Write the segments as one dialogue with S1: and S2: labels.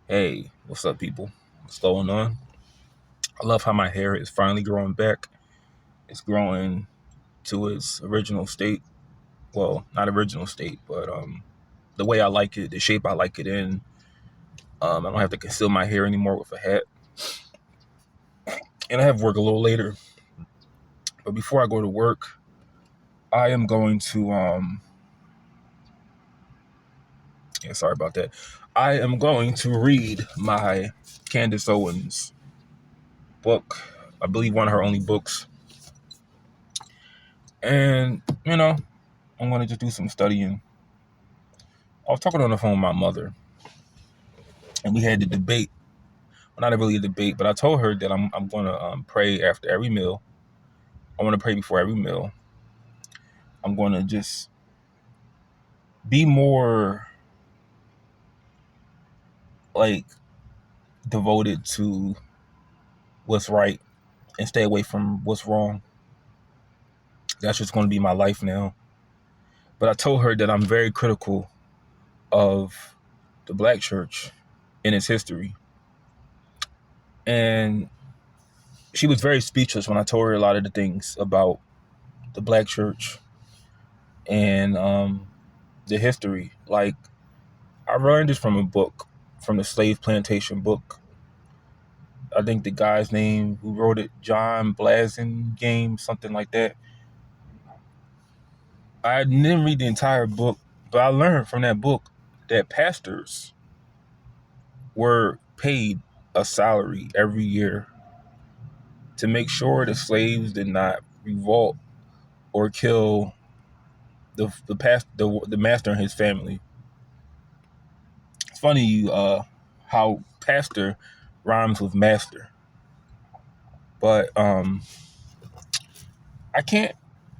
S1: Hey, what's up, people? What's going on? I love how my hair is finally growing back. It's growing to its original state. Well, not original state, but the way I like it, the shape I like it in. I don't have to conceal my hair anymore with a hat. And I have work a little later. But before I go to work, I am going to sorry about that. I am going to read my Candace Owens book. I believe one of her only books. And, I'm going to just do some studying. I was talking on the phone with my mother, and we had the debate. Well, not really a debate, but I told her that I'm going to pray after every meal. I want to pray before every meal. I'm going to just be more like devoted to what's right and stay away from what's wrong. That's just going to be my life now. But I told her that I'm very critical of the Black church and its history. And she was very speechless when I told her a lot of the things about the Black church and the history. Like, I learned this from a book, from the slave plantation book. I think the guy's name who wrote it, John Blazingham, something like that. I didn't read the entire book, but I learned from that book that pastors were paid a salary every year to make sure the slaves did not revolt or kill the master and his family. It's funny how pastor rhymes with master, but I can't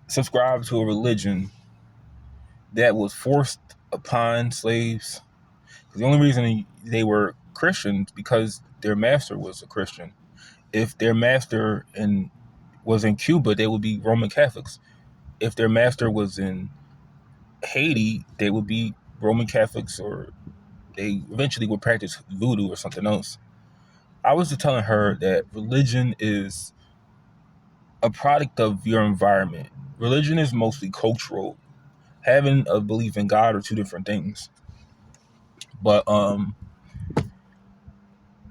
S1: subscribe to a religion that was forced upon slaves. The only reason they were Christians because their master was a Christian. If their master was in Cuba, they would be Roman Catholics. If their master was in Haiti, they would be Roman Catholics, or they eventually would practice voodoo or something else. I was just telling her that religion is a product of your environment. Religion is mostly cultural. Having a belief in God are two different things. But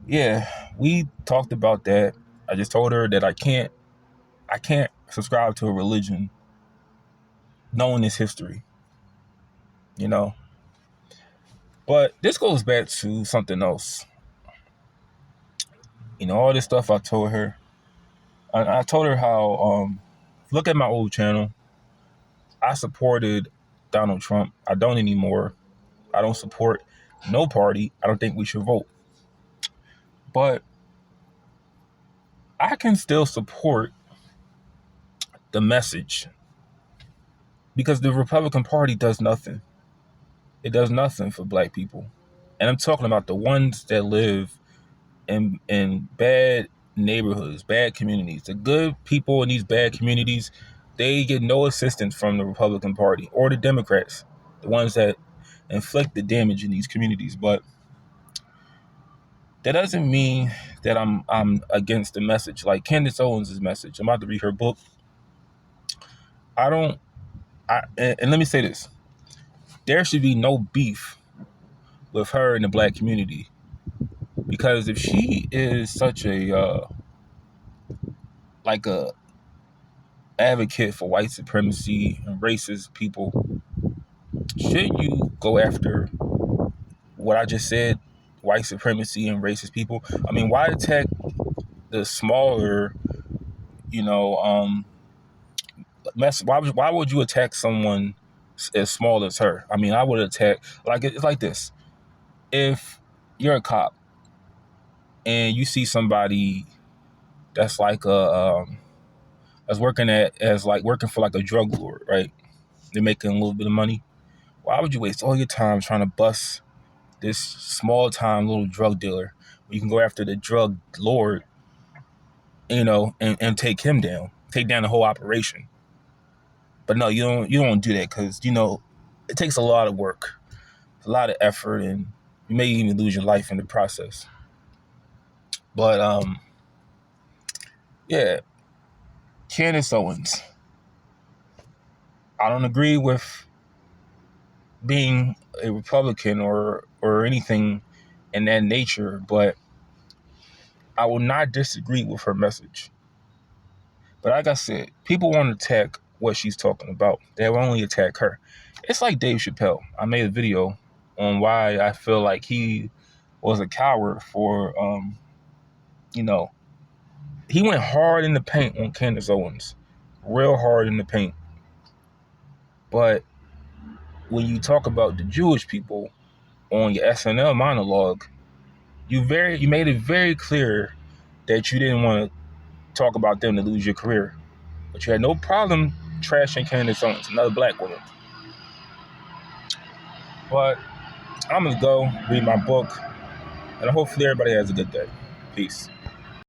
S1: yeah, we talked about that. I just told her that I can't subscribe to a religion knowing its history, you know. But this goes back to something else. All this stuff I told her. I told her how look at my old channel. I supported Donald Trump. I don't anymore. I don't support no party. I don't think we should vote. But I can still support the message because the Republican Party does nothing. It does nothing for Black people. And I'm talking about the ones that live in bad neighborhoods, bad communities. The good people in these bad communities, they get no assistance from the Republican Party or the Democrats, the ones that inflict the damage in these communities. But that doesn't mean that I'm against the message. Like Candace Owens' message. I'm about to read her book. And let me say this. There should be no beef with her in the Black community. Because if she is such a advocate for white supremacy and racist people, shouldn't you go after what I just said, white supremacy and racist people? I mean, why attack the smaller, why would you attack someone as small as her? I mean, I would attack, it's like this. If you're a cop and you see somebody that's like that's working for like a drug lord, right? They're making a little bit of money. Why would you waste all your time trying to bust this small time little drug dealer? You can go after the drug lord, and take him down, take down the whole operation. But no, you don't do that because it takes a lot of work, a lot of effort, and You may even lose your life in the process. But yeah, Candace Owens. I don't agree with being a Republican or anything in that nature, but I will not disagree with her message. But like I said, people want to attack what she's talking about. They will only attack her. It's like Dave Chappelle. I made a video on why I feel like he was a coward for, he went hard in the paint on Candace Owens. Real hard in the paint. But when you talk about the Jewish people on your SNL monologue, you made it very clear that you didn't want to talk about them to lose your career. But you had no problem trashing Candace Owens, another black woman. But I'm going to go read my book, and hopefully everybody has a good day. Peace.